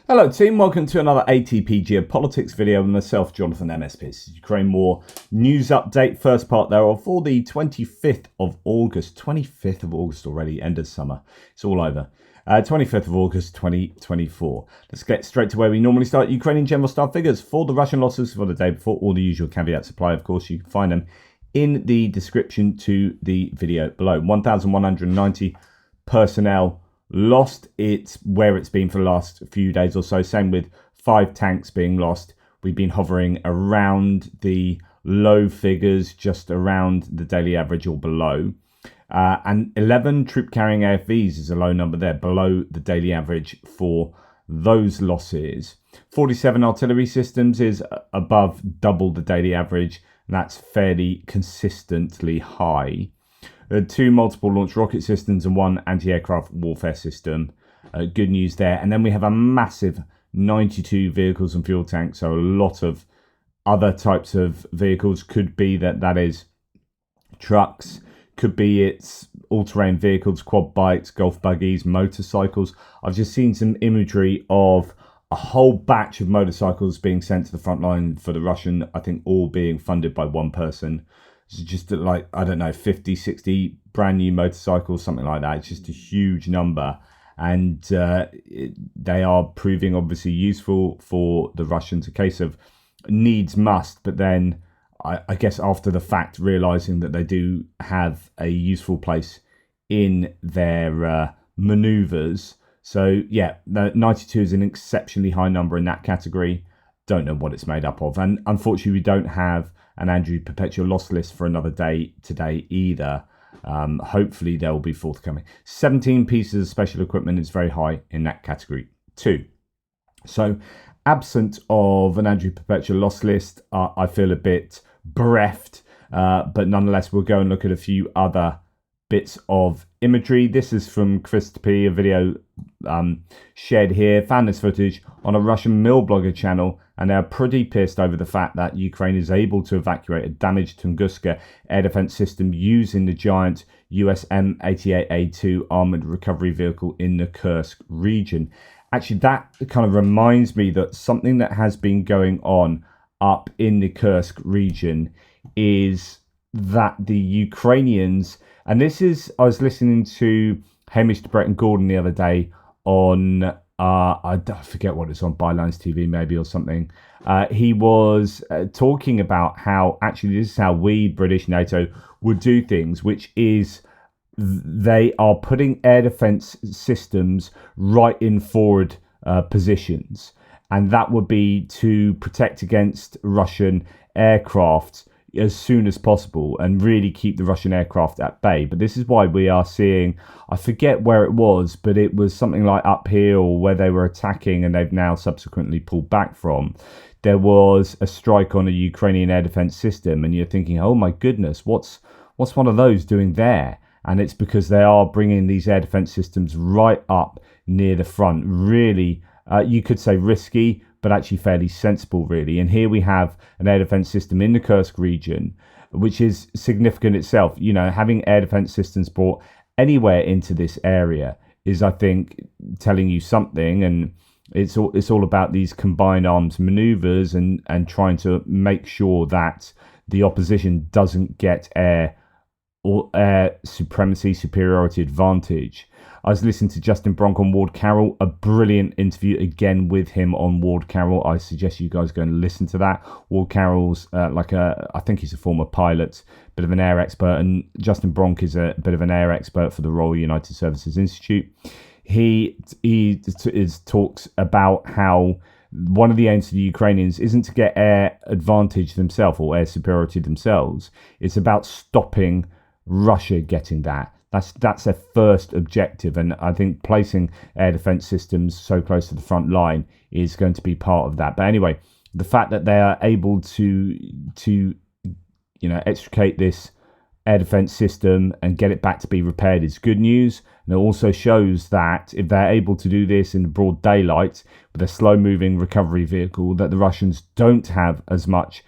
Hello team, welcome to another ATP Geopolitics video with myself, Jonathan MSP. This is Ukraine War news update, first part thereof for the 25th of August. 25th of August already, end of summer. It's all over. 25th of August 2024. Let's get straight to where we normally start. Ukrainian general staff figures for the Russian losses for the day before. All the usual caveats apply, of course. You can find them in the description to the video below. 1,190 personnel lost. It's where it's been for the last few days or so. Same with 5 tanks being lost. We've been hovering around the low figures, just around the daily average or below. And 11 troop carrying AFVs is a low number there, below the daily average for those losses. 47 artillery systems is above double the daily average, and that's fairly consistently high. 2 multiple launch rocket systems and 1 anti-aircraft warfare system. Good news there. And then we have a massive 92 vehicles and fuel tanks. So a lot of other types of vehicles. Could be that is trucks. Could be it's all-terrain vehicles, quad bikes, golf buggies, motorcycles. I've just seen some imagery of a whole batch of motorcycles being sent to the front line for the Russian, I think all being funded by one person. It's just like, I don't know, 50, 60 brand new motorcycles, something like that. It's just a huge number. And they are proving obviously useful for the Russians. A case of needs must, but then I guess after the fact, realizing that they do have a useful place in their maneuvers. So yeah, the 92 is an exceptionally high number in that category. Don't know what it's made up of. And unfortunately, we don't have an Andrew perpetual loss list for another day today either. Hopefully they'll be forthcoming. 17 pieces of special equipment is very high in that category too. So absent of an Andrew perpetual loss list, I feel a bit bereft, but nonetheless we'll go and look at a few other bits of imagery. This is from Chris P, a video shared here. Found this footage on a Russian mill blogger channel, and they're pretty pissed over the fact that Ukraine is able to evacuate a damaged Tunguska air defense system using the giant US M88A2 armored recovery vehicle in the Kursk region. Actually, that kind of reminds me that something that has been going on up in the Kursk region is that the Ukrainians, and this is, I was listening to Hamish de Bretton Gordon the other day on, I forget what it's on, Bylines TV maybe or something. He was talking about how actually this is how we, British NATO, would do things, which is they are putting air defense systems right in forward positions. And that would be to protect against Russian aircraft as soon as possible and really keep the Russian aircraft at bay. But this is why we are seeing, I forget where it was, but it was something like up here or where they were attacking and they've now subsequently pulled back from. There was a strike on a Ukrainian air defense system and you're thinking, oh my goodness, what's one of those doing there? And it's because they are bringing these air defense systems right up near the front. Really, you could say risky, but actually fairly sensible, really. And here we have an air defense system in the Kursk region, which is significant itself. You know, having air defense systems brought anywhere into this area is, I think, telling you something. And it's all about these combined arms maneuvers and trying to make sure that the opposition doesn't get air supremacy, superiority advantage. I was listening to Justin Bronk on Ward Carroll, a brilliant interview again with him on Ward Carroll. I suggest you guys go and listen to that. Ward Carroll's I think he's a former pilot, bit of an air expert, and Justin Bronk is a bit of an air expert for the Royal United Services Institute. He talks about how one of the aims of the Ukrainians isn't to get air advantage themselves or air superiority themselves. It's about stopping Russia getting that. That's their first objective, and I think placing air defense systems so close to the front line is going to be part of that. But anyway, the fact that they are able to extricate this air defense system and get it back to be repaired is good news. And it also shows that if they're able to do this in broad daylight with a slow-moving recovery vehicle, that the Russians don't have as much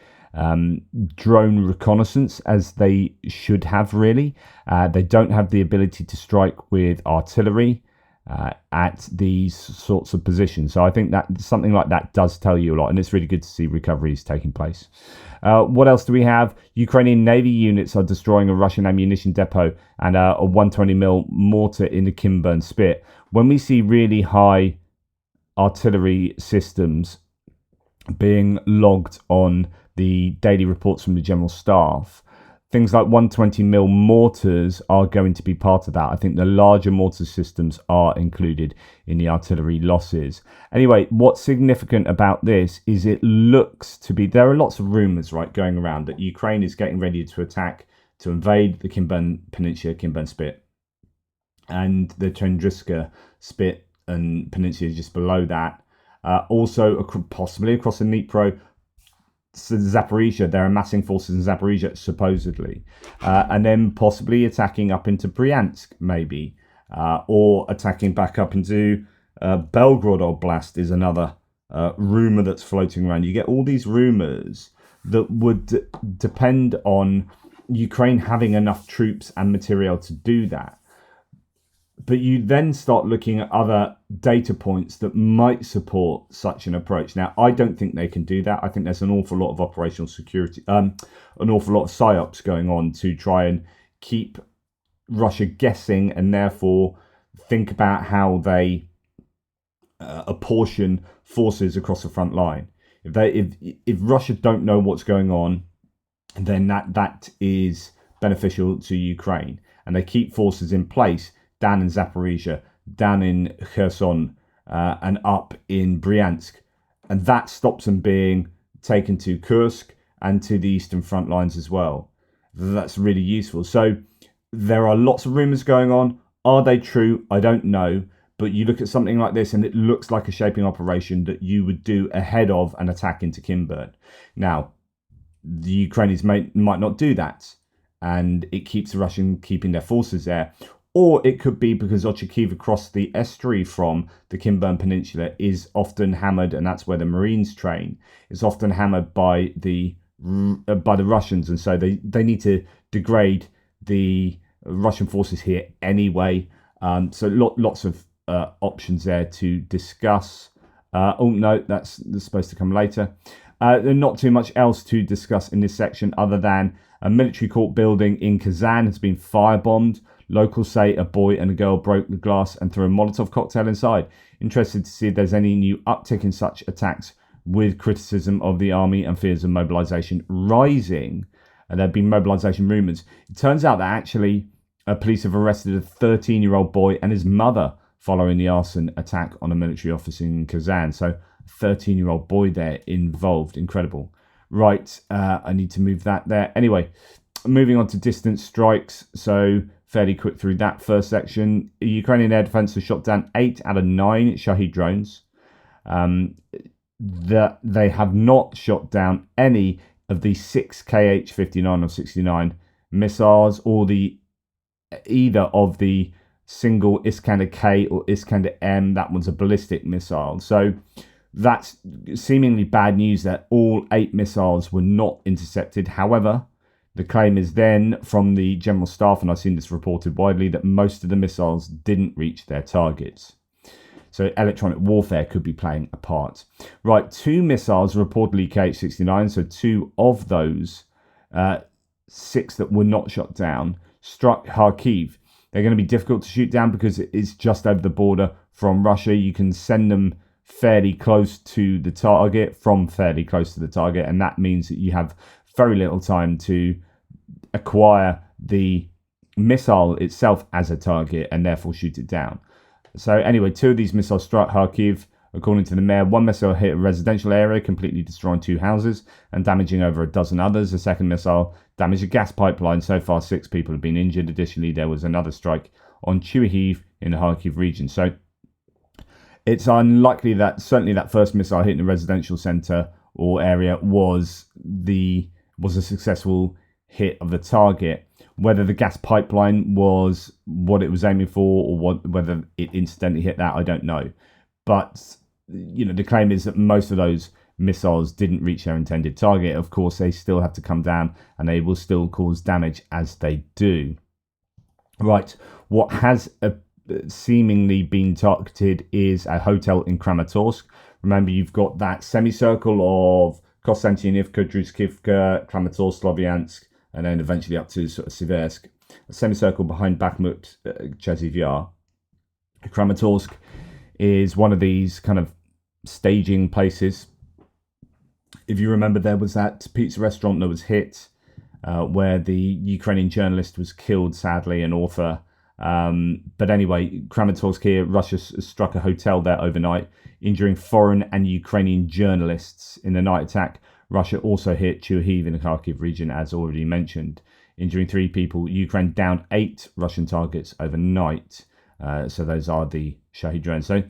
drone reconnaissance as they should have, really. They don't have the ability to strike with artillery. at these sorts of positions. So I think that something like that does tell you a lot, and it's really good to see recoveries taking place. What else do we have? Ukrainian Navy units are destroying a Russian ammunition depot and a 120mm mortar in the Kimburn Spit. When we see really high artillery systems being logged on the daily reports from the General Staff, things like 120mm mortars are going to be part of that. I think the larger mortar systems are included in the artillery losses. Anyway, what's significant about this is it looks to be, there are lots of rumours, right, going around that Ukraine is getting ready to attack, to invade the Kimburn Peninsula, Kimburn Spit, and the Tendriska Spit and Peninsula just below that. Also, possibly across the Dnipro, Zaporizhia, they're amassing forces in Zaporizhia, supposedly. And then possibly attacking up into Bryansk, maybe. Or attacking back up into Belgorod Oblast is another rumour that's floating around. You get all these rumours that would depend on Ukraine having enough troops and material to do that. But you then start looking at other data points that might support such an approach. Now, I don't think they can do that. I think there's an awful lot of operational security, an awful lot of psyops going on to try and keep Russia guessing, and therefore think about how they apportion forces across the front line. If Russia don't know what's going on, then that is beneficial to Ukraine, and they keep forces in place down in Zaporizhia, down in Kherson, and up in Bryansk. And that stops them being taken to Kursk and to the eastern front lines as well. That's really useful. So there are lots of rumours going on. Are they true? I don't know. But you look at something like this and it looks like a shaping operation that you would do ahead of an attack into Kimburn. Now, the Ukrainians might not do that, and it keeps the Russians keeping their forces there. Or it could be because Ochakiv across the estuary from the Kimburn Peninsula is often hammered, and that's where the Marines train. It's often hammered by the Russians, and so they need to degrade the Russian forces here anyway. So lots of options there to discuss. Oh no, that's supposed to come later. There's not too much else to discuss in this section other than a military court building in Kazan has been firebombed. Locals say a boy and a girl broke the glass and threw a Molotov cocktail inside. Interested to see if there's any new uptick in such attacks, with criticism of the army and fears of mobilisation rising. And there have been mobilisation rumours. It turns out that actually police have arrested a 13-year-old boy and his mother following the arson attack on a military office in Kazan. So a 13-year-old boy there involved. Incredible. Right, I need to move that there. Anyway, moving on to distance strikes. So fairly quick through that first section. Ukrainian air defense has shot down 8 out of 9 Shahed drones. That they have not shot down any of the 6 Kh-59 or 69 missiles, or either of the single Iskander K or Iskander M. That one's a ballistic missile. So that's seemingly bad news that all 8 missiles were not intercepted. However, the claim is then from the General Staff, and I've seen this reported widely, that most of the missiles didn't reach their targets. So electronic warfare could be playing a part. Right, 2 missiles reportedly Kh-69, so 2 of those 6 that were not shot down struck Kharkiv. They're going to be difficult to shoot down because it is just over the border from Russia. You can send them fairly close to the target, and that means that you have very little time to acquire the missile itself as a target and therefore shoot it down. So anyway, 2 of these missiles struck Kharkiv. According to the mayor, 1 missile hit a residential area, completely destroying 2 houses and damaging over a dozen others. The second missile damaged a gas pipeline. So far, 6 people have been injured. Additionally, there was another strike on Chuhiv in the Kharkiv region. So it's unlikely that certainly that first missile hitting a residential centre or area was a successful hit of the target. Whether the gas pipeline was what it was aiming for, or whether it incidentally hit that, I don't know. But the claim is that most of those missiles didn't reach their intended target. Of course, they still have to come down, and they will still cause damage as they do. Right, what has seemingly been targeted is a hotel in Kramatorsk. Remember, you've got that semicircle of Konstantinivka, Druzhkivka, Kramatorsk, Slovyansk, and then eventually up to sort of Siversk. A semicircle behind Bakhmut, Chasiv Yar. Kramatorsk is one of these kind of staging places. If you remember, there was that pizza restaurant that was hit, where the Ukrainian journalist was killed, sadly, an author. But anyway, Kramatorsk here, Russia struck a hotel there overnight, injuring foreign and Ukrainian journalists. In the night attack, Russia also hit Chuhiv in the Kharkiv region, as already mentioned, injuring 3 people. Ukraine downed 8 Russian targets overnight. So those are the Shahed drones. So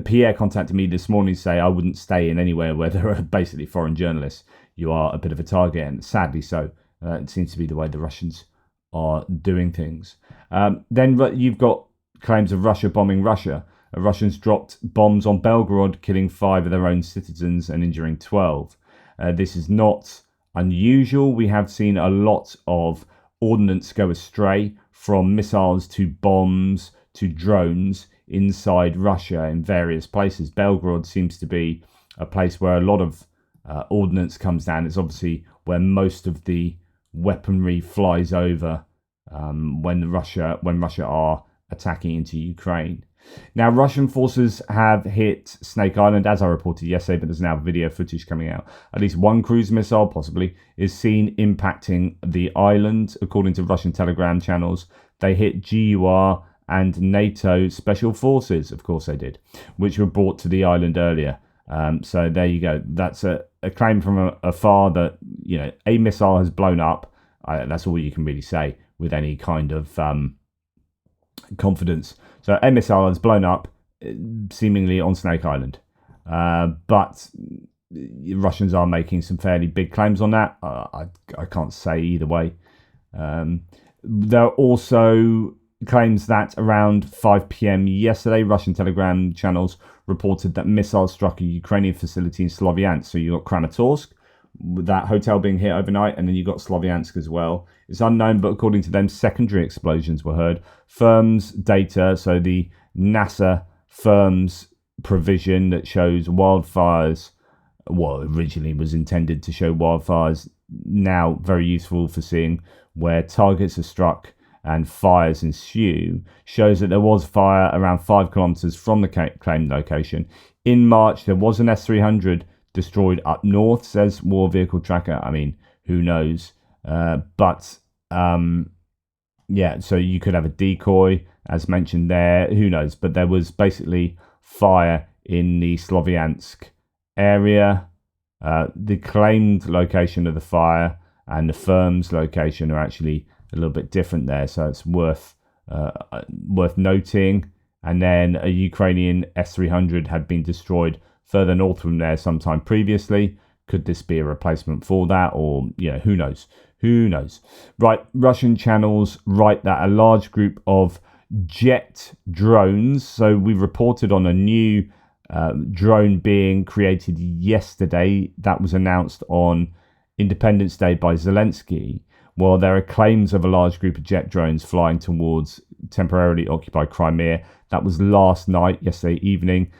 Pierre contacted me this morning to say I wouldn't stay in anywhere where there are basically foreign journalists. You are a bit of a target, and sadly so. It seems to be the way the Russians are doing things. Then you've got claims of Russia bombing Russia. Russians dropped bombs on Belgorod, killing 5 of their own citizens and injuring 12. This is not unusual. We have seen a lot of ordnance go astray, from missiles to bombs to drones inside Russia in various places. Belgorod seems to be a place where a lot of ordnance comes down. It's obviously where most of the weaponry flies over when Russia are attacking into Ukraine. Now, Russian forces have hit Snake Island, as I reported yesterday, but there's now video footage coming out. At least one cruise missile, possibly, is seen impacting the island. According to Russian Telegram channels, they hit GUR and NATO special forces, of course they did, which were brought to the island earlier. So there you go. That's a claim from afar that, a missile has blown up. That's all you can really say with any kind of confidence. So a missile has blown up, seemingly on Snake Island. But Russians are making some fairly big claims on that. I can't say either way. There are also claims that around 5 p.m. yesterday, Russian Telegram channels reported that missiles struck a Ukrainian facility in Slovyansk. So you got Kramatorsk, with that hotel being hit overnight, and then you got Slovyansk as well. It's unknown, but according to them, secondary explosions were heard. Firms data, so the NASA firms provision that shows wildfires, originally was intended to show wildfires, now very useful for seeing where targets are struck and fires ensue, shows that there was fire around 5 kilometers from the claimed location. In March, there was an S-300 destroyed up north, says War Vehicle Tracker. I mean, who knows? So you could have a decoy, as mentioned there. Who knows? But there was basically fire in the Slovyansk area. The claimed location of the fire and the firm's location are actually a little bit different there, so it's worth noting. And then a Ukrainian S-300 had been destroyed further north from there sometime previously. Could this be a replacement for that? Or, who knows? Who knows? Right, Russian channels write that a large group of jet drones, so we reported on a new drone being created yesterday that was announced on Independence Day by Zelensky. Well, there are claims of a large group of jet drones flying towards temporarily occupied Crimea. That was last night, yesterday evening,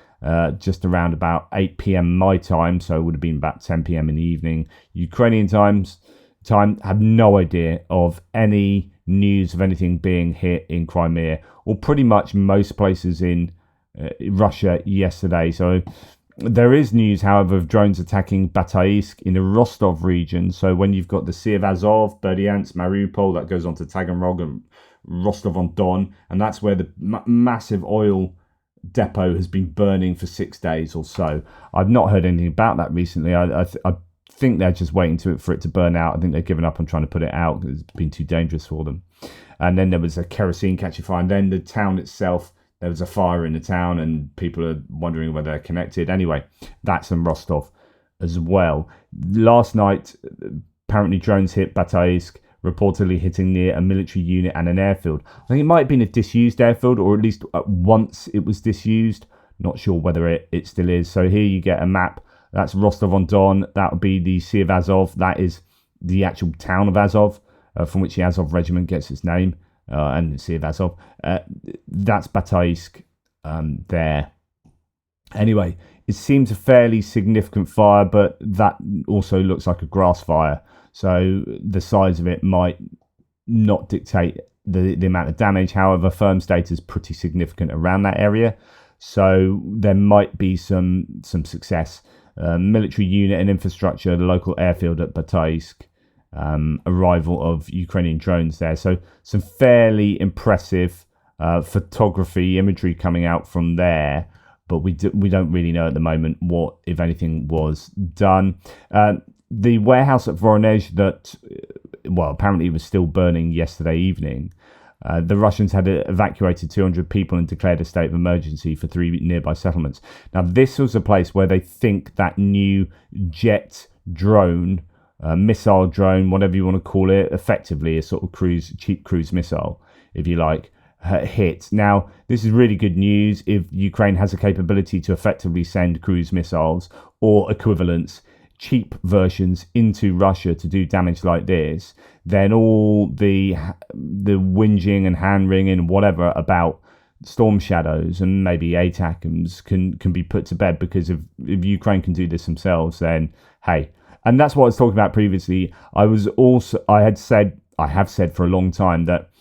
just around about 8 p.m. my time, so it would have been about 10 p.m. in the evening. Ukrainian time, have no idea of any news of anything being hit in Crimea, or pretty much most places in Russia yesterday. So there is news, however, of drones attacking Bataisk in the Rostov region. So when you've got the Sea of Azov, Berdyansk, Mariupol, that goes on to Taganrog and Rostov-on-Don, and that's where the massive oil depot has been burning for 6 days or so. I've not heard anything about that recently. I think they're just waiting for it to burn out. I think they've given up on trying to put it out because it's been too dangerous for them. And then there was a kerosene catching fire, and then the town itself, there was a fire in the town, and people are wondering whether they're connected. Anyway, that's in Rostov as well. Last night, apparently drones hit Bataisk, reportedly hitting near a military unit and an airfield. I think it might have been a disused airfield, or at least at once it was disused. Not sure whether it still is. So here you get a map. That's Rostov-on-Don. That would be the Sea of Azov. That is the actual town of Azov, from which the Azov regiment gets its name. and Sea of Azov. That's Bataisk there. Anyway, it seems a fairly significant fire, but that also looks like a grass fire. So the size of it might not dictate the amount of damage. However, firm's data is pretty significant around that area. So there might be some success. Military unit and infrastructure, the local airfield at Bataisk, arrival of Ukrainian drones there. So some fairly impressive photography, imagery coming out from there. But we don't really know at the moment what, if anything, was done. The warehouse at Voronezh that, well, apparently it was still burning yesterday evening. The Russians had evacuated 200 people and declared a state of emergency for 3 nearby settlements. Now, this was a place where they think that new jet drone, missile drone, whatever you want to call it, effectively a sort of cheap cruise missile, if you like, hit. Now, this is really good news. If Ukraine has a capability to effectively send cruise missiles or equivalents, cheap versions, into Russia to do damage like this, then all the whinging and hand-wringing and whatever about Storm Shadows and maybe ATACMS can be put to bed, because if Ukraine can do this themselves, then hey. And that's what I was talking about previously. I have said for a long time that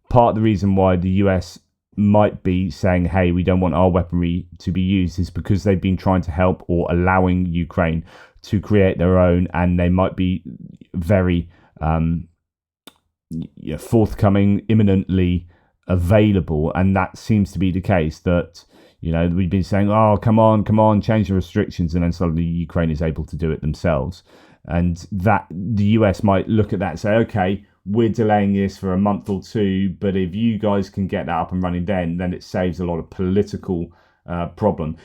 part of the reason why the US might be saying, hey, we don't want our weaponry to be used, is because they've been trying to help or allowing Ukraine to create their own, and they might be very forthcoming, imminently available. And that seems to be the case, that, you know, we've been saying, oh, come on, change the restrictions, and then suddenly Ukraine is able to do it themselves. And that the US might look at that and say, okay, we're delaying this for a month or two, but if you guys can get that up and running then it saves a lot of political problem.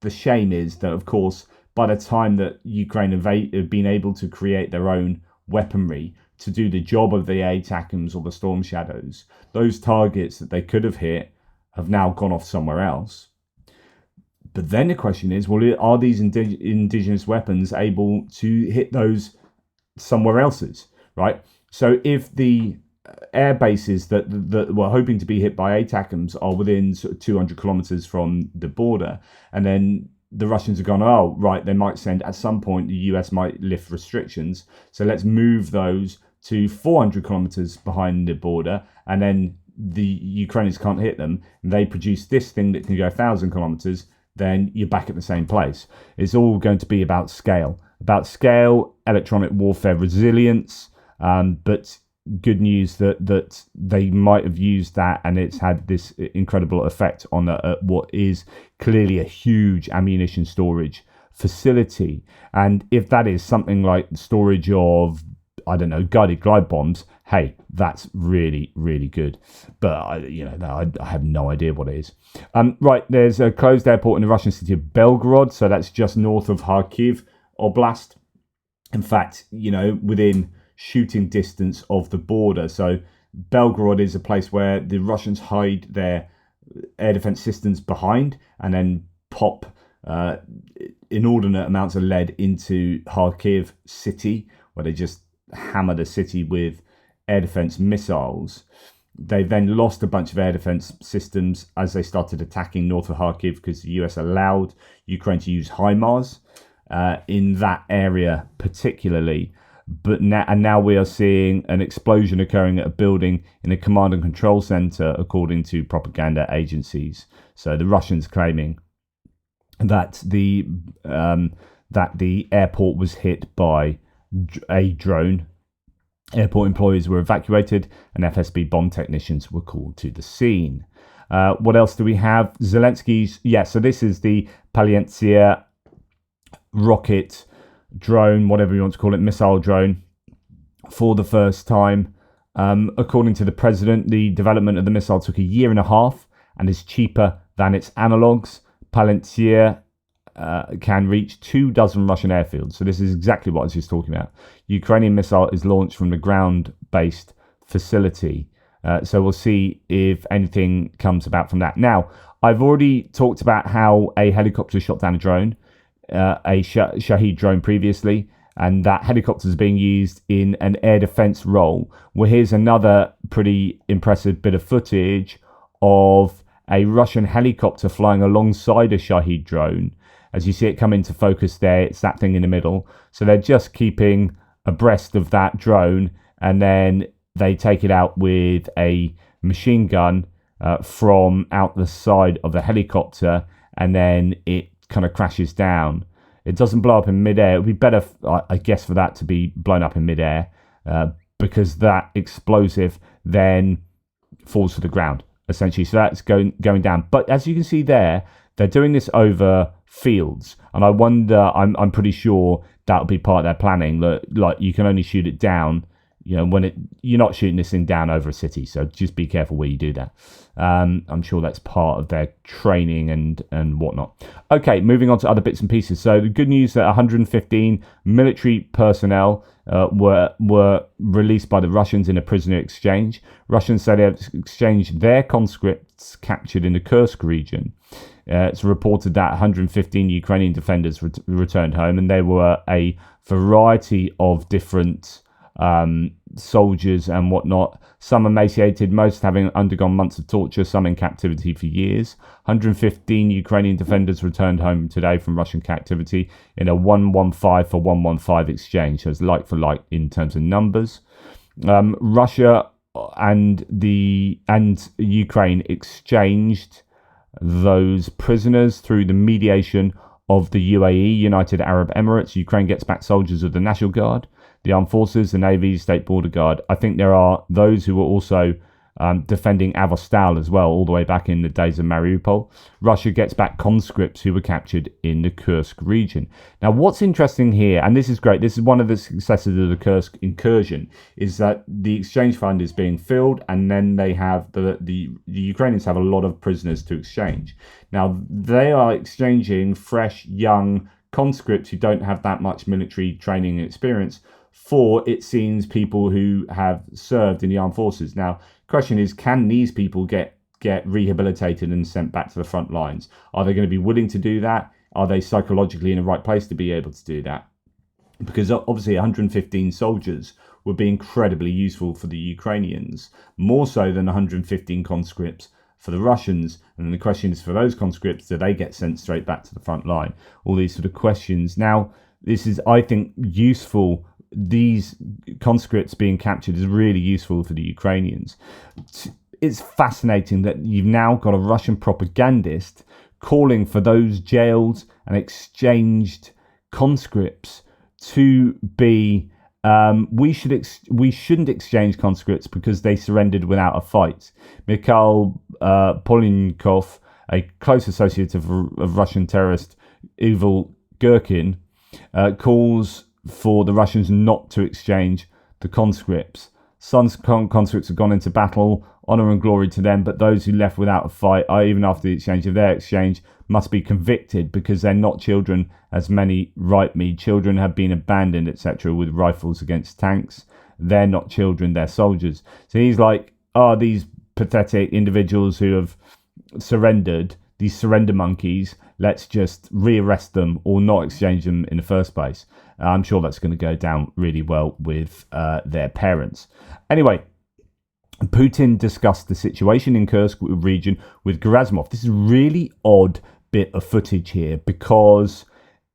The shame is that, of course, by the time that Ukraine have been able to create their own weaponry to do the job of the ATACMS or the Storm Shadows, those targets that they could have hit have now gone off somewhere else. But then the question is, well, are these indigenous weapons able to hit those somewhere else's, right? So if the air bases that were hoping to be hit by ATACMS are within sort of 200 kilometers from the border, and then the Russians have gone, oh, right, they might send, at some point, the US might lift restrictions, so let's move those to 400 kilometers behind the border, and then the Ukrainians can't hit them, and they produce this thing that can go 1,000 kilometers, then you're back at the same place. It's all going to be about scale, electronic warfare resilience, but good news that they might have used that, and it's had this incredible effect on what is clearly a huge ammunition storage facility. And if that is something like storage of, I don't know, guided glide bombs, hey, that's really, really good. But I have no idea what it is. Right, there's a closed airport in the Russian city of Belgorod, so that's just north of Kharkiv Oblast. In fact, within shooting distance of the border. So Belgorod is a place where the Russians hide their air defense systems behind, and then pop inordinate amounts of lead into Kharkiv city, where they just hammer the city with air defense missiles. They then lost a bunch of air defense systems as they started attacking north of Kharkiv, because the US allowed Ukraine to use HIMARS in that area particularly. But now we are seeing an explosion occurring at a building in a command and control center, according to propaganda agencies. So the Russians claiming that the airport was hit by a drone. Airport employees were evacuated, and FSB bomb technicians were called to the scene. What else do we have? Zelensky's, so this is the Palyantsia rocket drone, whatever you want to call it, missile drone, for the first time. According to the president, the development of the missile took 1.5 years and is cheaper than its analogues. Palyantsia can reach 24 Russian airfields. So this is exactly what I was just talking about. Ukrainian missile is launched from the ground-based facility. So we'll see if anything comes about from that. Now, I've already talked about how a helicopter shot down a drone, a Shahed drone previously. and that helicopters are being used in an air defense role. Well, here's another pretty impressive bit of footage of a Russian helicopter flying alongside a Shahed drone. As you see it come into focus there, it's that thing in the middle. So they're just keeping abreast of that drone, and then they take it out with a machine gun from out the side of the helicopter, and then it kind of crashes down. It doesn't blow up in midair. It would be better, I guess, for that to be blown up in midair because that explosive then falls to the ground, essentially. So that's going down. But as you can see there, they're doing this over fields. And I wonder, I'm pretty sure that'll be part of their planning. Like you can only shoot it down, when you're not shooting this thing down over a city. So just be careful where you do that. I'm sure that's part of their training and whatnot. Okay, moving on to other bits and pieces. So the good news that 115 military personnel were released by the Russians in a prisoner exchange. Russians say they have exchanged their conscripts captured in the Kursk region. It's reported that 115 Ukrainian defenders returned home, and they were a variety of different soldiers and whatnot. Some emaciated, most having undergone months of torture, some in captivity for years. 115 Ukrainian defenders returned home today from Russian captivity in a 115 for 115 exchange. So it's like for like in terms of numbers. Russia and Ukraine exchanged those prisoners through the mediation of the UAE, United Arab Emirates. Ukraine gets back soldiers of the National Guard, the Armed Forces, the Navy, State Border Guard. I think there are those who were also defending Avostal as well, all the way back in the days of Mariupol. Russia gets back conscripts who were captured in the Kursk region. Now, what's interesting here, and this is great, this is one of the successes of the Kursk incursion, is that the exchange fund is being filled, and then they have the Ukrainians have a lot of prisoners to exchange. Now, they are exchanging fresh, young conscripts who don't have that much military training and experience for, it seems, people who have served in the armed forces. Now, question is, can these people get rehabilitated and sent back to the front lines? Are they going to be willing to do that? Are they psychologically in the right place to be able to do that? Because obviously 115 soldiers would be incredibly useful for the Ukrainians, more so than 115 conscripts for the Russians. And the question is, for those conscripts, do they get sent straight back to the front line? All these sort of questions. Now, this is, I think, useful. These conscripts being captured is really useful for the Ukrainians. It's fascinating that you've now got a Russian propagandist calling for those jailed and exchanged conscripts to be we shouldn't exchange conscripts because they surrendered without a fight. Mikhail Polinkov, a close associate of Russian terrorist Evil Gherkin, calls for the Russians not to exchange the conscripts. Some conscripts have gone into battle, honour and glory to them, but those who left without a fight, even after the exchange of their exchange, must be convicted because they're not children, as many write me. Children have been abandoned, etc., with rifles against tanks. They're not children, they're soldiers. So he's like, these pathetic individuals who have surrendered, these surrender monkeys, let's just rearrest them or not exchange them in the first place. I'm sure that's going to go down really well with their parents. Anyway, Putin discussed the situation in Kursk region with Gerasimov. This is a really odd bit of footage here because,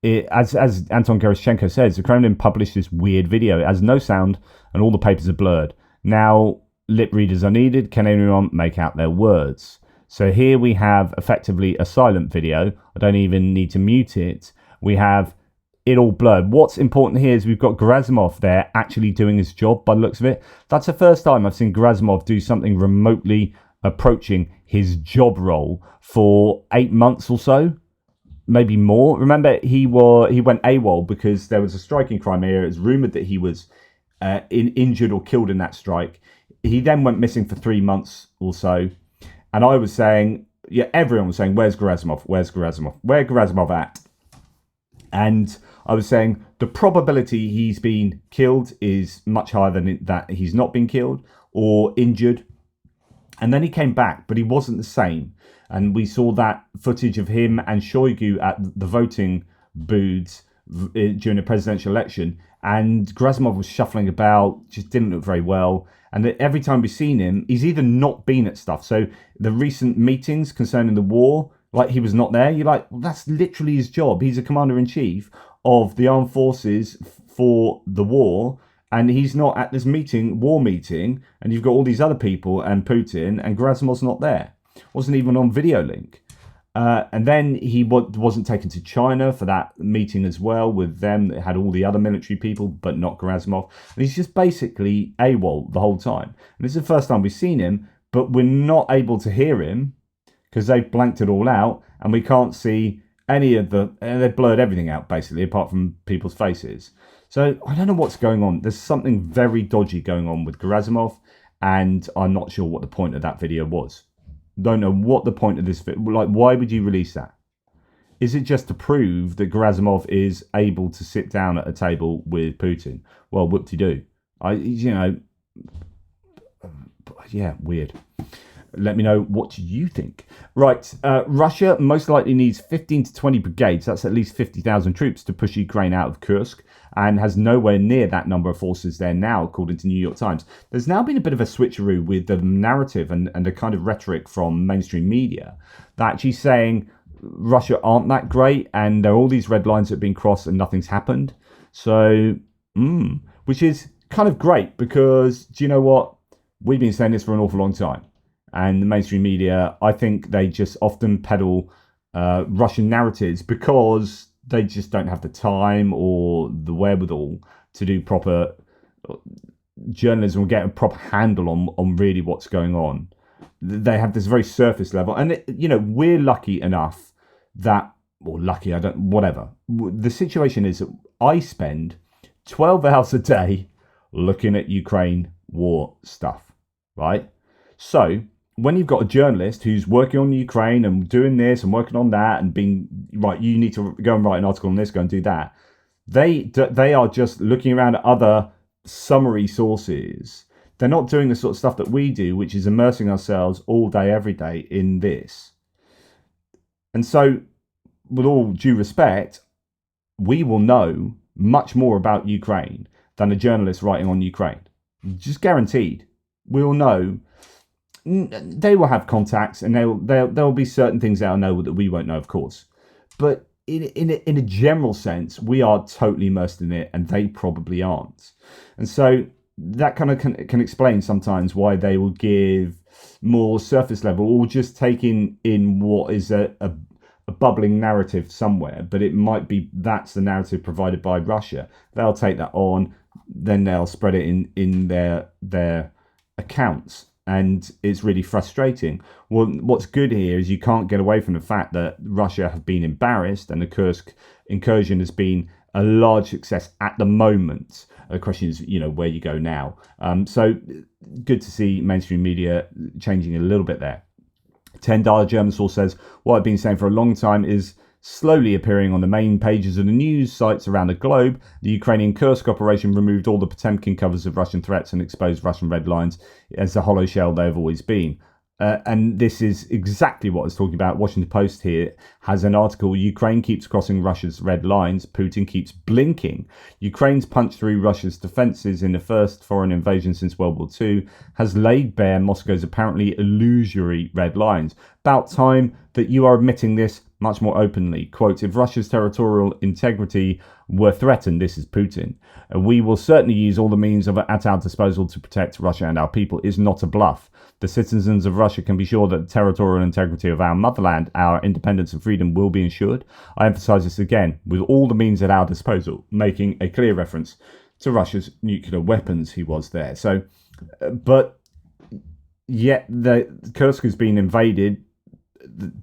as Anton Gerashchenko says, the Kremlin published this weird video. It has no sound and all the papers are blurred. Now, lip readers are needed. Can anyone make out their words? So here we have effectively a silent video. I don't even need to mute it. We have it all blurred. What's important here is we've got Gerasimov there actually doing his job by the looks of it. That's the first time I've seen Gerasimov do something remotely approaching his job role for 8 months or so, maybe more. Remember, he went AWOL because there was a strike in Crimea. It was rumoured that he was injured or killed in that strike. He then went missing for 3 months or so. And I was saying, everyone was saying, where's Gerasimov? Where's Gerasimov? Where's Gerasimov at? And I was saying the probability he's been killed is much higher than that he's not been killed or injured. And then he came back, but he wasn't the same. And we saw that footage of him and Shoigu at the voting booths during the presidential election. And Gerasimov was shuffling about, just didn't look very well. And every time we've seen him, he's either not been at stuff. So the recent meetings concerning the war, like he was not there. You're like, well, that's literally his job. He's a commander-in-chief of the armed forces for the war. And he's not at this war meeting. And you've got all these other people and Putin, and Gerasimov's not there. Wasn't even on video link. And then he wasn't taken to China for that meeting as well with them. That had all the other military people, but not Gerasimov. And he's just basically AWOL the whole time. And this is the first time we've seen him, but we're not able to hear him because they've blanked it all out, and we can't see any of they've blurred everything out, basically, apart from people's faces. So I don't know what's going on. There's something very dodgy going on with Gerasimov, and I'm not sure what the point of that video was. Don't know what the point of this video, like, why would you release that? Is it just to prove that Gerasimov is able to sit down at a table with Putin? Well, whoop-de-doo. Yeah, weird. Let me know what you think. Right, Russia most likely needs 15 to 20 brigades, that's at least 50,000 troops, to push Ukraine out of Kursk, and has nowhere near that number of forces there now, according to New York Times. There's now been a bit of a switcheroo with the narrative and the kind of rhetoric from mainstream media that actually saying Russia aren't that great, and there are all these red lines that have been crossed and nothing's happened. So, which is kind of great, because do you know what? We've been saying this for an awful long time. And the mainstream media, I think they just often peddle Russian narratives because they just don't have the time or the wherewithal to do proper journalism or get a proper handle on really what's going on. They have this very surface level. And, we're lucky enough that, or lucky, whatever. The situation is that I spend 12 hours a day looking at Ukraine war stuff, right? So when you've got a journalist who's working on Ukraine and doing this and working on that and being, right, you need to go and write an article on this, go and do that. They are just looking around at other summary sources. They're not doing the sort of stuff that we do, which is immersing ourselves all day, every day in this. And so, with all due respect, we will know much more about Ukraine than a journalist writing on Ukraine. Just guaranteed. We'll know. They will have contacts, and there will be certain things they'll know that we won't know, of course. But in a general sense, we are totally immersed in it, and they probably aren't. And so that kind of can explain sometimes why they will give more surface level, or just taking in what is a bubbling narrative somewhere. But it might be that's the narrative provided by Russia. They'll take that on, then they'll spread it in their accounts. And it's really frustrating. Well, what's good here is you can't get away from the fact that Russia have been embarrassed, and the Kursk incursion has been a large success at the moment. The question is, where you go now. So good to see mainstream media changing a little bit there. $10 German source says, what I've been saying for a long time is slowly appearing on the main pages of the news sites around the globe. The Ukrainian Kursk operation removed all the Potemkin covers of Russian threats and exposed Russian red lines as the hollow shell they've always been. And this is exactly what I was talking about. Washington Post here has an article, Ukraine keeps crossing Russia's red lines, Putin keeps blinking. Ukraine's punch through Russia's defences in the first foreign invasion since World War II has laid bare Moscow's apparently illusory red lines. About time that you are admitting this much more openly. Quote, if Russia's territorial integrity were threatened, this is Putin, we will certainly use all the means at our disposal to protect Russia and our people. Is not a bluff. The citizens of Russia can be sure that the territorial integrity of our motherland, our independence and freedom will be ensured. I emphasise this again, with all the means at our disposal, making a clear reference to Russia's nuclear weapons. He was there. So, but yet the Kursk has been invaded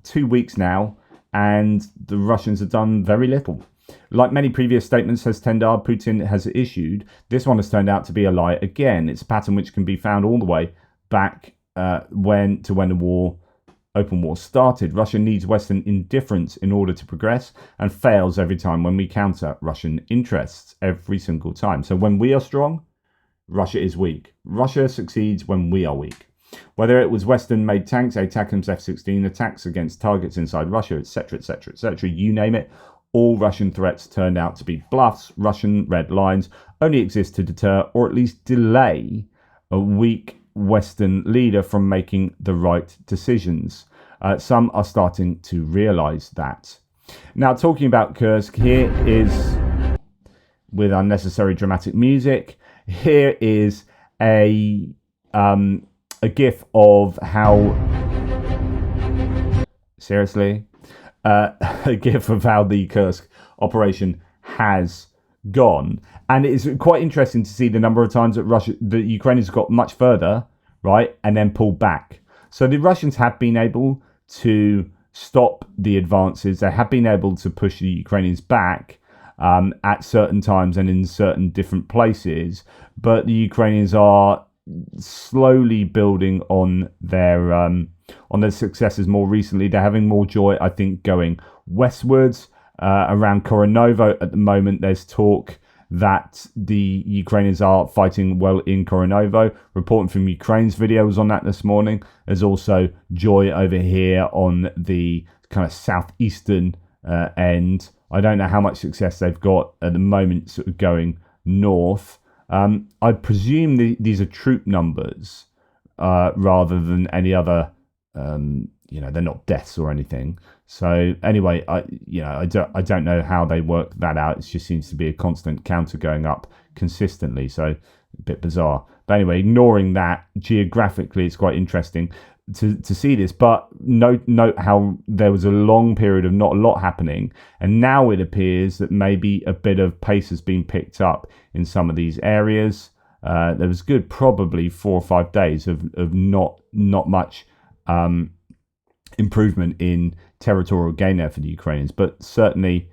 2 weeks now, and the Russians have done very little. Like many previous statements, says Tendar, Putin has issued, this one has turned out to be a lie again. It's a pattern which can be found all the way back when the open war started. Russia needs Western indifference in order to progress, and fails every time when we counter Russian interests, every single time. So when we are strong, Russia is weak. Russia succeeds when we are weak. Whether it was Western-made tanks, ATACMS, F-16, attacks against targets inside Russia, etc., etc., etc., you name it, All Russian threats turned out to be bluffs. Russian red lines only exist to deter or at least delay a weak Western leader from making the right decisions. Some are starting to realize that. Now, talking about Kursk, here is, with unnecessary dramatic music, here is a gif of how, seriously, a gif of how the Kursk operation has gone. And it's quite interesting to see the number of times that the Ukrainians got much further, right, and then pulled back. So the Russians have been able to stop the advances. They have been able to push the Ukrainians back at certain times and in certain different places. But the Ukrainians are slowly building on their successes more recently. They're having more joy, I think, going westwards around Koronovo. At the moment, there's talk that the Ukrainians are fighting well in Koronovo. Reporting from Ukraine's video was on that this morning. There's also joy over here on the kind of southeastern end. I don't know how much success they've got at the moment sort of going north. I presume these are troop numbers rather than any other, they're not deaths or anything. So anyway, I don't know how they work that out. It just seems to be a constant counter going up consistently. So a bit bizarre. But anyway, ignoring that, geographically, it's quite interesting to see this. But note how there was a long period of not a lot happening, and now it appears that maybe a bit of pace has been picked up in some of these areas. There was good probably 4 or 5 days of not much improvement in territorial gain there for the Ukrainians, but certainly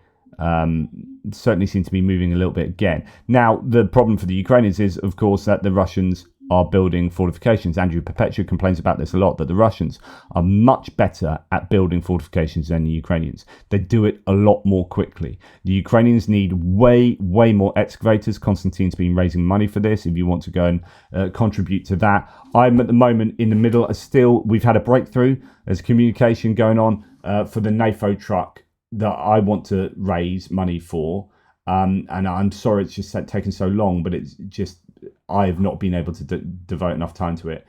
seem to be moving a little bit again. Now, the problem for the Ukrainians is, of course, that the Russians are building fortifications. Andrew Perpetua complains about this a lot, that the Russians are much better at building fortifications than the Ukrainians. They do it a lot more quickly. The Ukrainians need way more excavators. Konstantin's been raising money for this if you want to go and contribute to that. I'm at the moment in the middle. We've had a breakthrough. There's communication going on for the NAFO truck that I want to raise money for. And I'm sorry it's just taken so long, but it's just, I have not been able to devote enough time to it.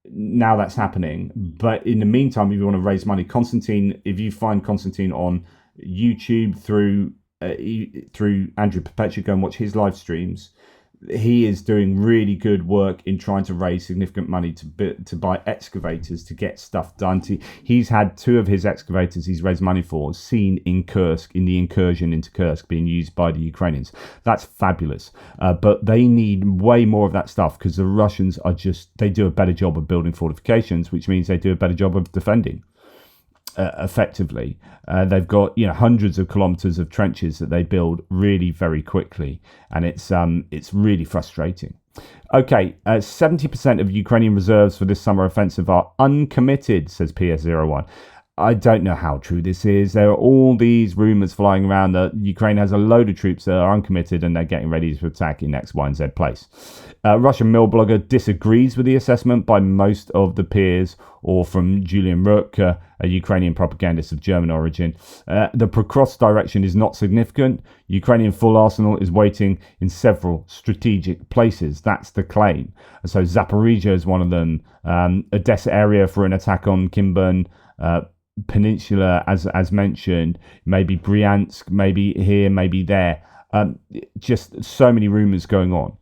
Now that's happening. But in the meantime, if you want to raise money, Konstantin, if you find Konstantin on YouTube through Andrew Perpetua, go and watch his live streams. He is doing really good work in trying to raise significant money to buy excavators to get stuff done. He's had 2 of his excavators he's raised money for seen in Kursk, in the incursion into Kursk, being used by the Ukrainians. That's fabulous. But they need way more of that stuff because the Russians they do a better job of building fortifications, which means they do a better job of defending. Effectively, they've got hundreds of kilometers of trenches that they build really very quickly, and it's really frustrating. Okay, 70% of Ukrainian reserves for this summer offensive are uncommitted, says PS01. I don't know how true this is. There are all these rumors flying around that Ukraine has a load of troops that are uncommitted and they're getting ready to attack in X, Y, and Z place. Russian mill blogger disagrees with the assessment by most of the peers, or from Julian Rurka, a Ukrainian propagandist of German origin. The Prokrovsk direction is not significant. Ukrainian full arsenal is waiting in several strategic places. That's the claim. So Zaporizhia is one of them. Odessa area for an attack on Kimburn Peninsula, as mentioned, maybe Bryansk, maybe here, maybe there. Just so many rumors going on.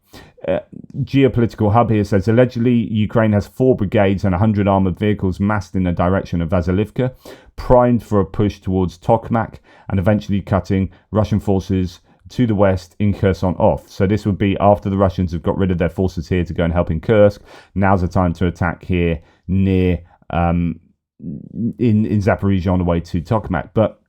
Geopolitical Hub here says allegedly Ukraine has 4 brigades and 100 armored vehicles massed in the direction of Vasilivka, primed for a push towards Tokmak and eventually cutting Russian forces to the west in Kherson off. So this would be after the Russians have got rid of their forces here to go and help in Kursk. Now's the time to attack here near in Zaporizhia on the way to Tokmak. But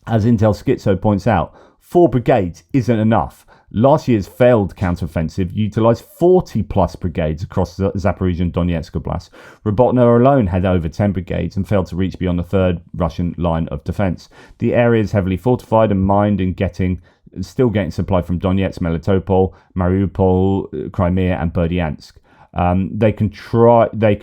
as Intel Schizo points out, 4 brigades isn't enough. Last year's failed counteroffensive utilised 40 plus brigades across Zaporizhia and Donetsk Oblast. Robotna alone had over 10 brigades and failed to reach beyond the 3rd Russian line of defence. The area is heavily fortified and mined and still getting supply from Donetsk, Melitopol, Mariupol, Crimea and Berdyansk. They can try, though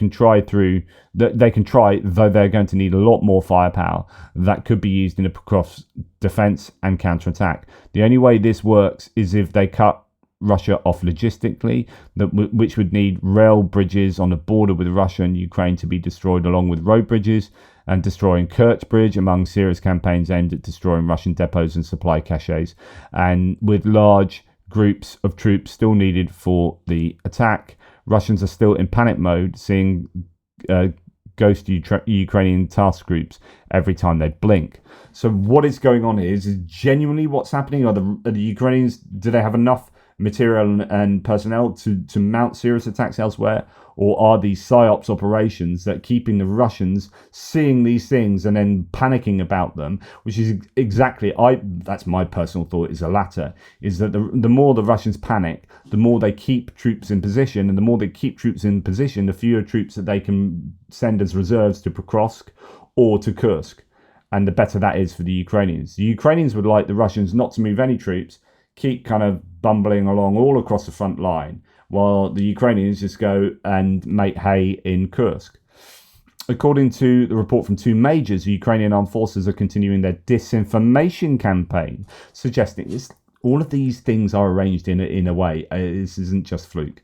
they're going to need a lot more firepower that could be used in across defense and counterattack. The only way this works is if they cut Russia off logistically, which would need rail bridges on the border with Russia and Ukraine to be destroyed, along with road bridges, and destroying Kerch Bridge, among serious campaigns aimed at destroying Russian depots and supply caches, and with large groups of troops still needed for the attack. Russians are still in panic mode, seeing ghost Ukrainian task groups every time they blink. So what is going on here is genuinely what's happening. Are the Ukrainians, do they have enough material and personnel to mount serious attacks elsewhere, or are these psyops operations that keeping the Russians seeing these things and then panicking about them, which is exactly, that's my personal thought, is the latter, is that the more the Russians panic, the more they keep troops in position, and the more they keep troops in position, the fewer troops that they can send as reserves to Pokrovsk or to Kursk, and the better that is for the Ukrainians. The Ukrainians would like the Russians not to move any troops, keep kind of bumbling along all across the front line, while the Ukrainians just go and make hay in Kursk. According to the report from two majors, the Ukrainian armed forces are continuing their disinformation campaign, suggesting all of these things are arranged in a way. This isn't just fluke.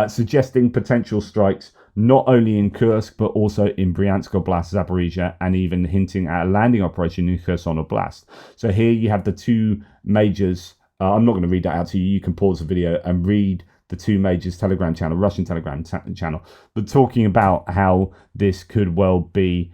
Suggesting potential strikes not only in Kursk, but also in Bryansk Oblast, Zaporizhia, and even hinting at a landing operation in Kherson Oblast. So here you have the two majors. I'm not going to read that out to you. You can pause the video and read the two majors' Telegram channel, Russian Telegram channel, but talking about how this could well be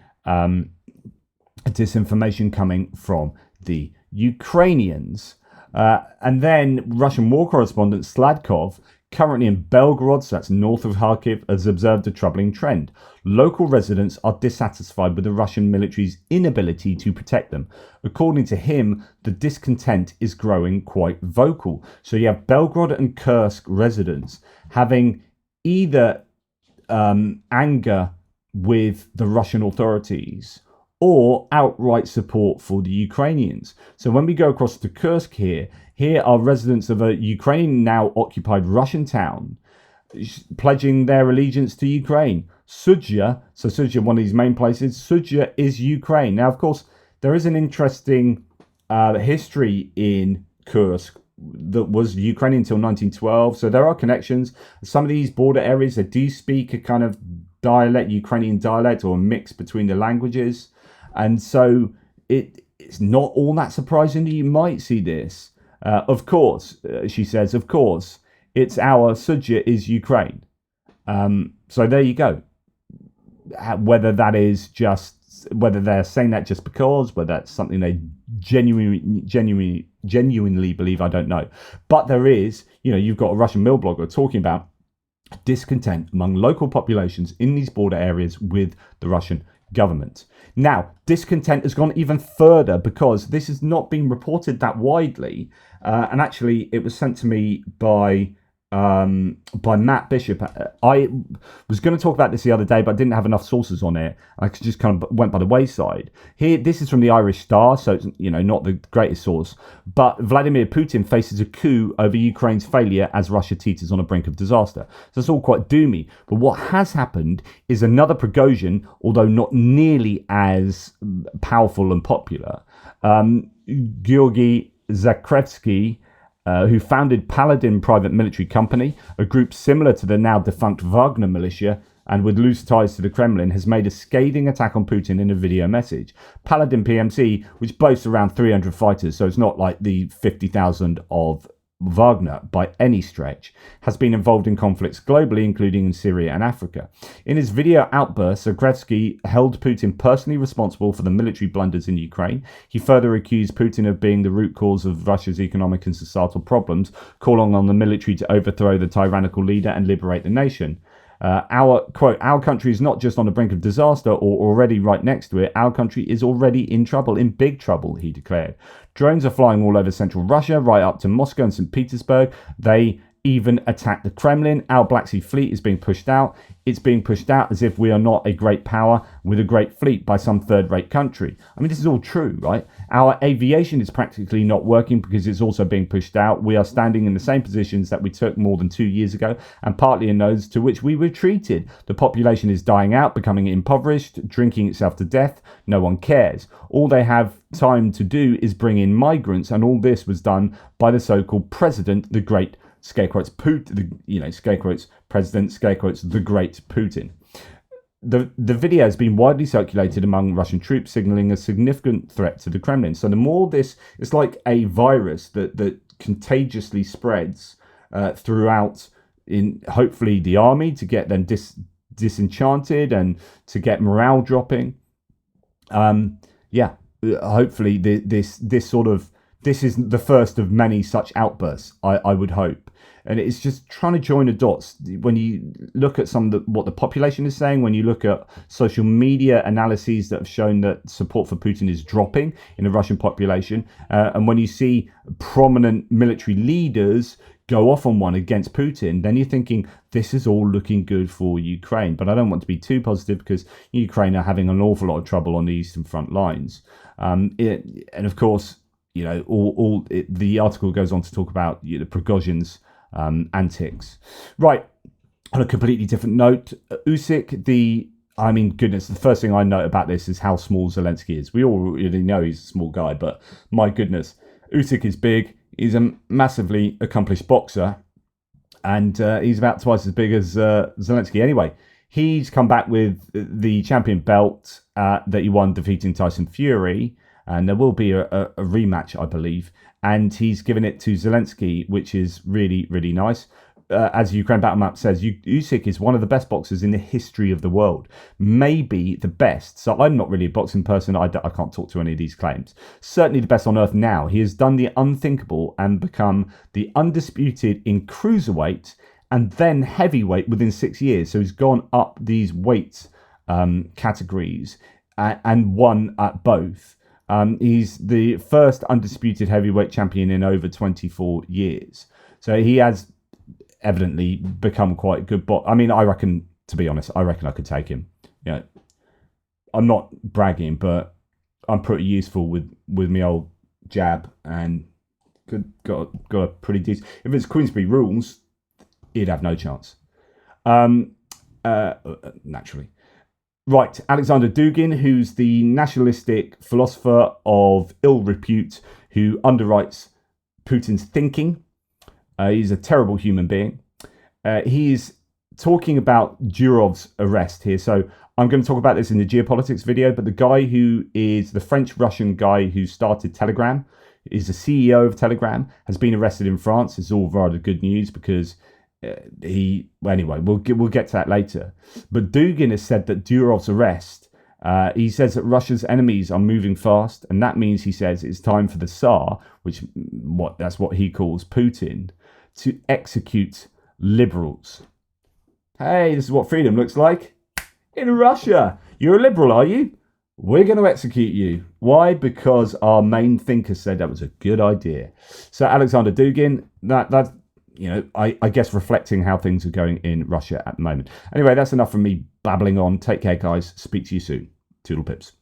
disinformation coming from the Ukrainians. And then Russian war correspondent Sladkov, currently in Belgorod, so that's north of Kharkiv, has observed a troubling trend. Local residents are dissatisfied with the Russian military's inability to protect them. According to him, the discontent is growing quite vocal. So you have Belgorod and Kursk residents having either anger with the Russian authorities or outright support for the Ukrainians. So when we go across to Kursk here are residents of a Ukrainian now occupied Russian town pledging their allegiance to Ukraine. Sudzha, so Sudzha, one of these main places, Sudzha is Ukraine. Now, of course, there is an interesting history in Kursk that was Ukrainian until 1912. So there are connections. Some of these border areas, they do speak a kind of dialect, Ukrainian dialect, or a mix between the languages. And so it's not all that surprising that you might see this. Of course, she says, of course, it's our Sudzha is Ukraine. So there you go. Whether that is just, whether they're saying that just because, whether that's something they genuinely believe, I don't know. But there is, you've got a Russian mill blogger talking about discontent among local populations in these border areas with the Russian government. Now, discontent has gone even further because this has not been reported that widely. And actually, it was sent to me by Matt Bishop. I was going to talk about this the other day, but I didn't have enough sources on it. I just kind of went by the wayside. Here, this is from the Irish Star, so it's not the greatest source. But Vladimir Putin faces a coup over Ukraine's failure as Russia teeters on a brink of disaster. So it's all quite doomy. But what has happened is another Prigozhin, although not nearly as powerful and popular, Georgy Zakrevsky, who founded Paladin Private Military Company, a group similar to the now defunct Wagner militia and with loose ties to the Kremlin, has made a scathing attack on Putin in a video message. Paladin PMC, which boasts around 300 fighters, so it's not like the 50,000 of Wagner by any stretch, has been involved in conflicts globally, including in Syria and Africa. In his video outburst, Zagrevsky held Putin personally responsible for the military blunders in Ukraine. He further accused Putin of being the root cause of Russia's economic and societal problems, calling on the military to overthrow the tyrannical leader and liberate the nation. Our country is not just on the brink of disaster or already right next to it. Our country is already in trouble, in big trouble, he declared. Drones are flying all over central Russia, right up to Moscow and St. Petersburg. They even attacked the Kremlin. Our Black Sea Fleet is being pushed out. It's being pushed out as if we are not a great power with a great fleet by some third-rate country. I mean, this is all true, right? Our aviation is practically not working because it's also being pushed out. We are standing in the same positions that we took more than 2 years ago, and partly in those to which we retreated. The population is dying out, becoming impoverished, drinking itself to death. No one cares. All they have time to do is bring in migrants, and all this was done by the so-called president, the great, scare quotes, Putin, scare quotes, president, scare quotes, the great Putin. The video has been widely circulated among Russian troops, signaling a significant threat to the Kremlin. So the more this, it's like a virus that contagiously spreads throughout, in hopefully the army, to get them disenchanted and to get morale dropping. Hopefully this is the first of many such outbursts, I would hope. And it's just trying to join the dots. When you look at what the population is saying, when you look at social media analyses that have shown that support for Putin is dropping in the Russian population, and when you see prominent military leaders go off on one against Putin, then you're thinking this is all looking good for Ukraine. But I don't want to be too positive because Ukraine are having an awful lot of trouble on the eastern front lines. And of course, the article goes on to talk about Prigozhin's antics. Right, on a completely different note, Usyk, the first thing I note about this is how small Zelensky is. We already know he's a small guy, but my goodness, Usyk is big. He's a massively accomplished boxer, and he's about twice as big as Zelensky. Anyway, he's come back with the champion belt that he won defeating Tyson Fury, and there will be a rematch, I believe. And he's given it to Zelensky, which is really, really nice. As Ukraine Battle Map says, Usyk is one of the best boxers in the history of the world. Maybe the best. So I'm not really a boxing person. I can't talk to any of these claims. Certainly the best on earth now. He has done the unthinkable and become the undisputed in cruiserweight and then heavyweight within 6 years. So he's gone up these weight categories and won at both. He's the first undisputed heavyweight champion in over 24 years. So he has evidently become quite good. But I reckon, to be honest, I could take him. I'm not bragging, but I'm pretty useful with my old jab and got a pretty decent. If it's Queensberry rules, he'd have no chance. Naturally. Right, Alexander Dugin, who's the nationalistic philosopher of ill repute who underwrites Putin's thinking. He's a terrible human being. He's talking about Durov's arrest here. So I'm going to talk about this in the Geopolitics video, but the guy who is the French-Russian guy who started Telegram, is the CEO of Telegram, has been arrested in France. It's all rather good news because anyway, we'll get to that later. But Dugin has said that Durov's arrest, he says that Russia's enemies are moving fast, and that means, he says, it's time for the Tsar, that's what he calls Putin, to execute liberals. Hey, this is what freedom looks like in Russia. You're a liberal, are you? We're going to execute you. Why? Because our main thinker said that was a good idea. So Alexander Dugin, that's I guess reflecting how things are going in Russia at the moment. Anyway, that's enough from me babbling on. Take care, guys. Speak to you soon. Toodle pips.